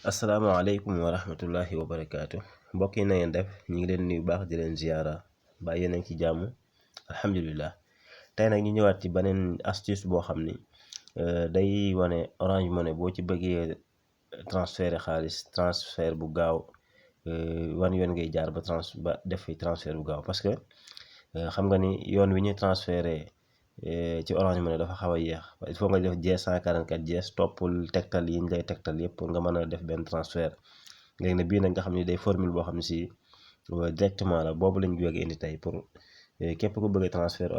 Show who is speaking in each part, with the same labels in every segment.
Speaker 1: asalaamaaleykum wa rahmatullahi wa barakaatu mbokk yi na ngeen def ñu ngi leen nuyu baax di leen ziyaara ba yéen a ngi ci jàmm alhamdulilah. tey nag ñu ñëwaat ci beneen astuce boo xam ni day wane Orange Money boo ci bëggee transférer xaalis transfert bu gaaw wan yoon ngay jaar ba def fi transfert bu gaaw parce que xam nga ni yoon wi ñuy transférer ci Orange Money dafa xaw a yéex il faut nga def dièse 144 dièse toppul tegtal yi ñu lay tegtal yëpp pour nga mën a def benn transfert. léegi nag bii nag nga xam ne day formule boo xam ne si directement la boobu lañ jóge indi tey pour képp ku bëgg a transfert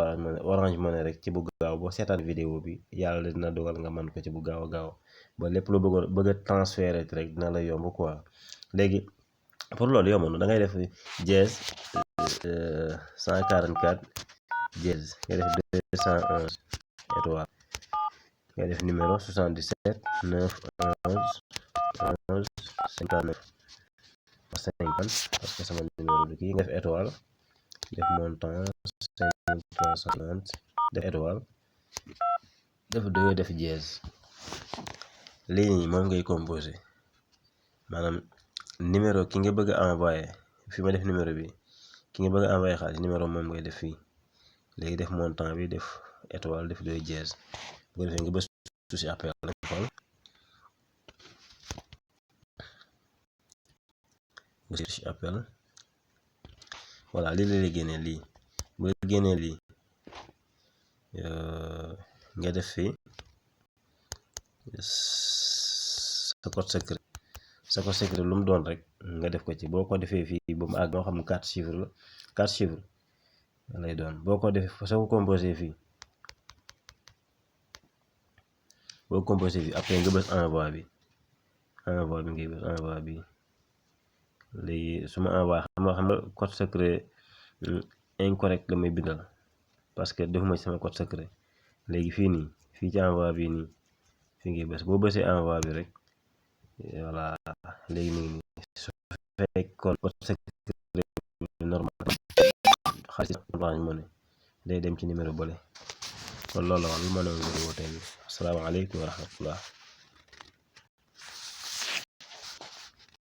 Speaker 1: Orange Money rek ci bu gaaw boo seetaan vidéo bi yàlla dina dogal nga mën ko ci bu gaaw a gaaw ba lépp lu bëgg a transférer rek dina la yomb quoi. léegi pour loolu yomb na da ngay def dièse 144 dièse nga def 211 étoile nga def numéro 77 911 11 59 50 parce que sama numéro du kii nga def étoile def montant 5350 def étoile def dièse. lii nii moom ngay composé maanaam numéro ki nga bëgg a envoyé fi ma def numéro bi ki nga bëgg a envoyé xaalis numéro moom ngay def fii. léegi def montant bi def étoile def dièse bu ko defee nga bës touche appel lañ xool touche appel voilà lii la lay génnee lii bu la génnee lii nga def fii sa code secret lu mu doon rek nga def ko ci. boo ko defee fii ba mu àgg moo xam 4 chiffres la 4 chiffres lay doon boo ko defee soo ko composé fii après nga bës envoi bi ngay bës envoi bi. léegi su ma envoyé xam nga code secret incorrect la may bindal parce que defuma ci sama code secret. léegi fii ci envoi bi nii fi ngay bës boo bësee envoi bi rek voilà léegi mu ngi nii su fekkoon code secret normal xaalis Orange Money day dem ci numéro bële kon loolu la wax lu ma ne woon vidéo tey bi asalaamaaleykum wa rahmatullah.